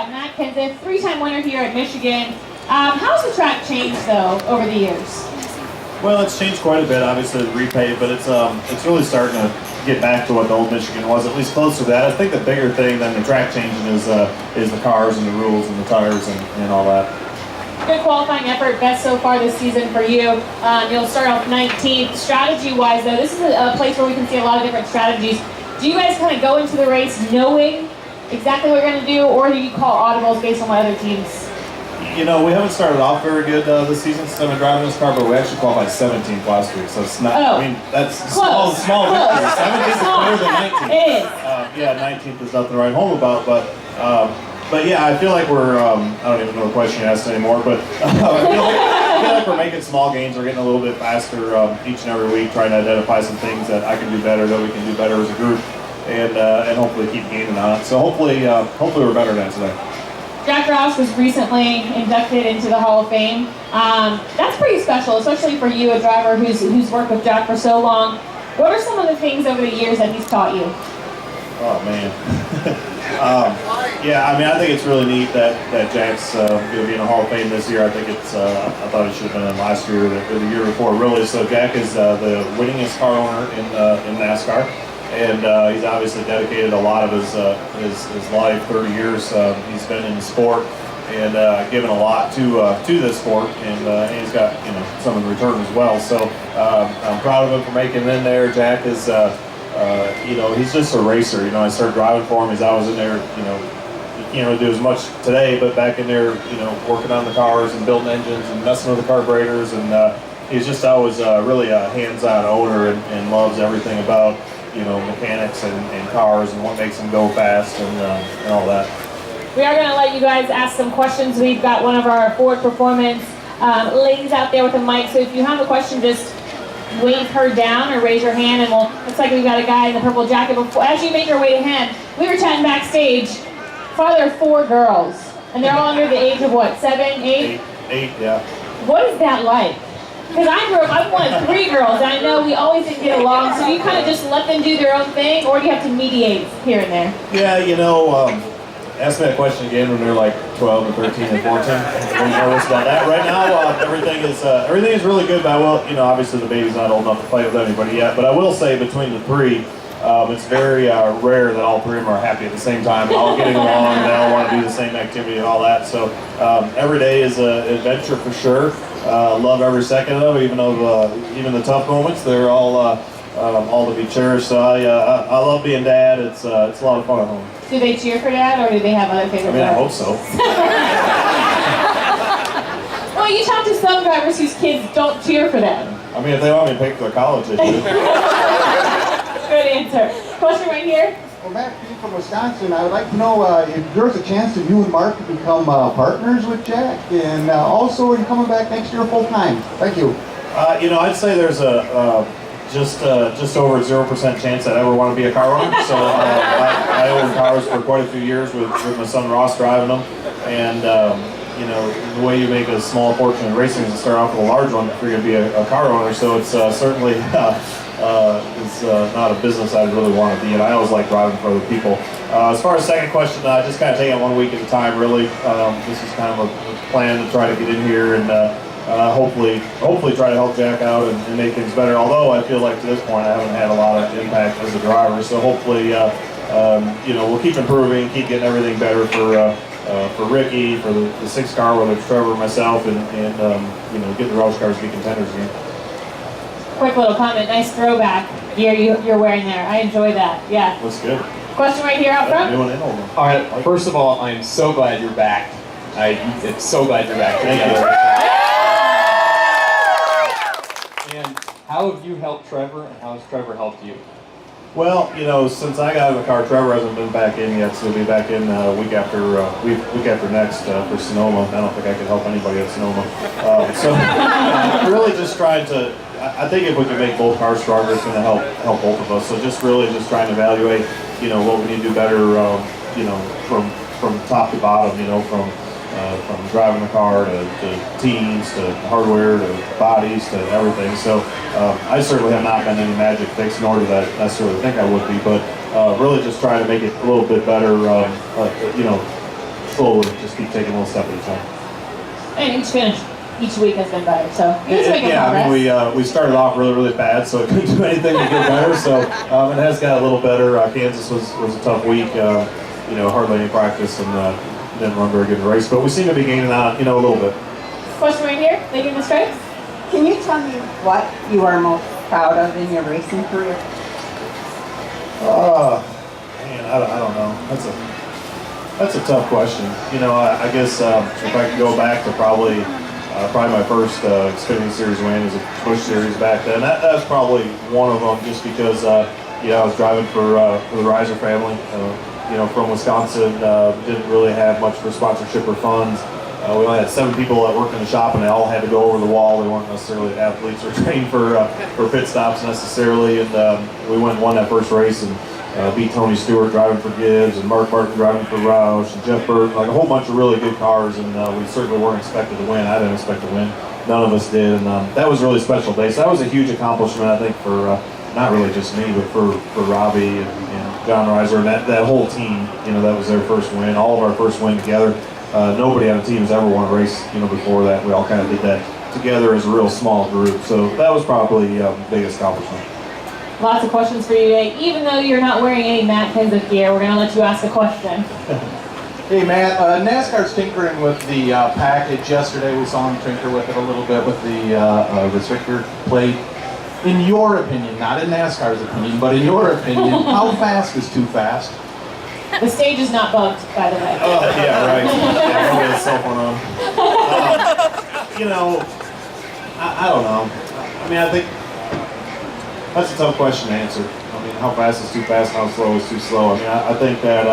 Matt Kenseth, three-time winner here at Michigan. How's the track changed, though, over the years? Well, it's changed quite a bit, obviously, the repave, but it's really starting to get back to what the old Michigan was, at least close to that. I think the bigger thing than the track changing is the cars and the rules and the tires and all that. Good qualifying effort, best so far this season for you. You'll start off 19th. Strategy-wise, though, this is a place where we can see a lot of different strategies. Do you guys kind of go into the race knowing exactly what you're going to do, or do you call audibles based on what other teams? You know, we haven't started off very good this season since I've been driving this car, but we actually qualified 17th last week, so it's not, I mean, that's small victory. 17th is better than 19th. It is. Yeah, 19th is nothing to write home about, but yeah, I feel like we're, I don't even know the question you asked anymore, but I feel like we're making small gains. We're getting a little bit faster each and every week, trying to identify some things that I can do better, that we can do better as a group, and hopefully keep gaining on it. So hopefully we're better than today. Jack Roush was recently inducted into the Hall of Fame. That's pretty special, especially for you, a driver who's worked with Jack for so long. What are some of the things over the years that he's taught you? Oh, man. Yeah, I mean, I think it's really neat that Jack's going to be in the Hall of Fame this year. I think it's, I thought he should have been in last year or the year before, really. So Jack is the winningest car owner in NASCAR. And he's obviously dedicated a lot of his life, 30 years. He's been in the sport and given a lot to this sport, and he's got some in return as well. So I'm proud of him for making it in there. Jack is, he's just a racer. I started driving for him. He's always in there. You can't really do as much today, but back in there, working on the cars and building engines and messing with the carburetors, and he's just always really a hands-on owner and loves everything about mechanics and cars and what makes them go fast and all that. We are going to let you guys ask some questions. We've got one of our Ford Performance ladies out there with a mic, so if you have a question, just wave her down or raise your hand, and looks like we've got a guy in the purple jacket. Before, as you make your way to him, we were chatting backstage. Father of 4 girls, and they're all under the age of what, 7, 8? 8, yeah. What is that like? Because I grew up, I'm one of 3 girls, and I know we always didn't get along, so you kind of just let them do their own thing, or do you have to mediate here and there? Yeah, ask me that question again when they're like 12 and 13 and 14. I'm nervous about that. Right now, everything is really good, but obviously the baby's not old enough to play with anybody yet, but I will say between the 3, it's very rare that all 3 of them are happy at the same time, all getting along, and they all want to do the same activity and all that. So every day is an adventure for sure. Love every second of it, even the tough moments. They're all to be cherished. So I love being dad. It's a lot of fun at home. Do they cheer for Dad, or do they have other favorite I drivers? hope so. Well, you talk to some drivers whose kids don't cheer for them. I mean, if they want me to pick their college, they do. Good answer. Question right here. Well, Matt, being from Wisconsin, I would like to know if there's a chance that you and Mark could become partners with Jack, and also are you coming back next year full time? Thank you. I'd say there's just over a 0% chance I'd ever want to be a car owner. So I owned cars for quite a few years with my son Ross driving them, and the way you make a small fortune in racing is to start off with a large one if you're going to be a car owner. So it's certainly it's not a business I'd really want to be in. I always like driving for other people. As far as the second question, just kind of taking it one week at a time, really. This is kind of a plan to try to get in here and hopefully try to help Jack out and make things better. Although I feel like to this point I haven't had a lot of impact as a driver. So hopefully, we'll keep improving, keep getting everything better for Ricky, for the 6 car, whether it's Trevor or myself, and get the Roush cars to be contenders again. Quick little comment, nice throwback gear you're wearing there. I enjoy that, yeah. Looks good. Question right here out front. All right, first of all, I'm so glad you're back. I'm so glad you're back together. And how have you helped Trevor, and how has Trevor helped you? Well, since I got in the car, Trevor hasn't been back in yet, so he'll be back in week after next for Sonoma. I don't think I can help anybody at Sonoma. Really just trying to, I think if we can make both cars stronger, it's going to help both of us. So just trying to evaluate, what we need to do better, from top to bottom, from driving the car to teams to hardware to bodies to everything. So I certainly have not been any magic fix, nor do I necessarily think I would be, but really just trying to make it a little bit better, slowly, just keep taking a little step at a time. And each week has been better, so it's making Yeah, progress. I mean, we started off really bad, so it couldn't do anything to get better. So it has got a little better. Kansas was a tough week. Hardly any practice and didn't run very good in the race, but we seem to be gaining on, a little bit. Question right here, making the stripes. Can you tell me what you are most proud of in your racing career? Man, I don't know. That's a tough question. I guess if I could go back to probably my first Xfinity Series win was a Busch Series back then. That's probably one of them, just because I was driving for the Reiser family. From Wisconsin, didn't really have much for sponsorship or funds. We only had 7 people that worked in the shop, and they all had to go over the wall. They weren't necessarily athletes or trained for pit stops necessarily. And we went and won that first race and beat Tony Stewart driving for Gibbs and Mark Martin driving for Roush and Jeff Burton, like a whole bunch of really good cars. And we certainly weren't expected to win. I didn't expect to win. None of us did. And that was a really special day. So that was a huge accomplishment, I think, for not really just me, but for Robbie and John Reiser and that whole team. That was their first win. All of our first win together. Nobody on the team has ever won a race, before that. We all kind of did that together as a real small group. So that was probably the biggest accomplishment. Lots of questions for you today. Even though you're not wearing any Matt Kenseth gear, we're going to let you ask a question. Hey Matt, NASCAR's tinkering with the package. Yesterday we saw him tinker with it a little bit with the restrictor plate. In your opinion, not in NASCAR's opinion, but in your opinion, how fast is too fast? The stage is not bugged, by the way. Oh, yeah, right. Yeah, I got a cell phone on. I don't know. I mean, I think that's a tough question to answer. I mean, how fast is too fast, how slow is too slow? I mean, I think that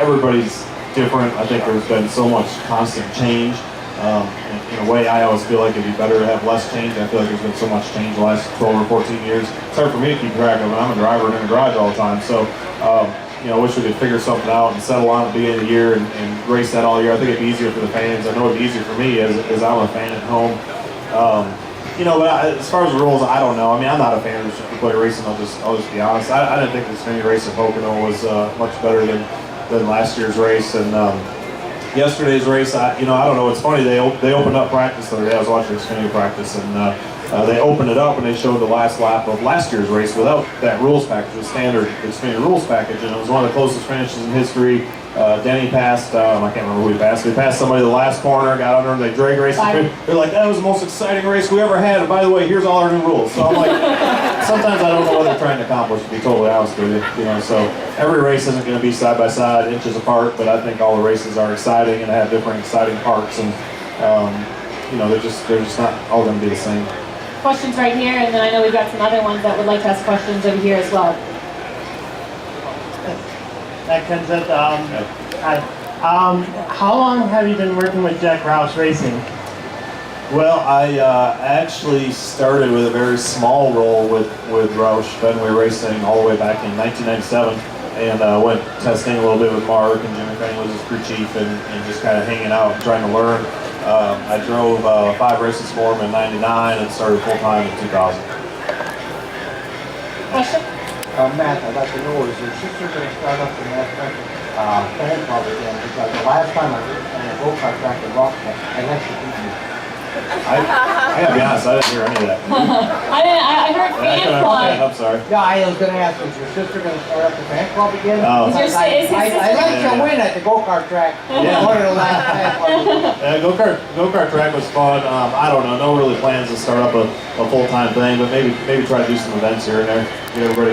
everybody's different. I think there's been so much constant change. In a way, I always feel like it'd be better to have less change. I feel like there's been so much change the last 12 or 14 years. It's hard for me to keep track of it. I'm a driver in the garage all the time. So, I wish we could figure something out and settle on at the beginning of the year and race that all year. I think it'd be easier for the fans. I know it'd be easier for me as I'm a fan at home. But as far as the rules, I don't know. I mean, I'm not a fan of the play racing. I'll just be honest. I didn't think the Xfinity race at Pocono was much better than last year's race. And yesterday's race, I don't know. It's funny. They opened up practice the other day. I was watching Xfinity practice, and they opened it up and they showed the last lap of last year's race without that rules package, the standard Xfinity rules package, and it was one of the closest finishes in history. Denny passed, I can't remember who he passed. They passed somebody the last corner, got under, and they drag raced. They're like, that was the most exciting race we ever had. And by the way, here's all our new rules. So I'm like, sometimes I don't know what they're trying to accomplish, to be totally honest with you. So every race isn't going to be side by side, inches apart, but I think all the races are exciting and have different exciting parts, and they're just not all going to be the same. Questions right here, and then I know we've got some other ones that would like to ask questions over here as well. Jack Kenseth, hi. How long have you been working with Jack Roush Racing? Well, I actually started with a very small role with Roush Fenway Racing all the way back in 1997, and went testing a little bit with Mark, and Jimmy Crane was his crew chief, and just kind of hanging out and trying to learn. I drove 5 races for him in '99 and started full-time in 2000. Question? Matt, I'd like to know, is your sister going to start up the NASCAR fan club again? Because the last time I was on a go-kart track in Rockford, I actually beat you. I gotta be honest, I didn't hear any of that. I heard fan club. I'm sorry. Yeah, I was going to ask, is your sister going to start up the fan club again? Oh. Is his sister? I like to win at the go-kart track. Yeah. One of the last fan clubs. Go-kart track was fun. I don't know, no really plans to start up a full-time thing, but maybe try to do some events here and there, get everybody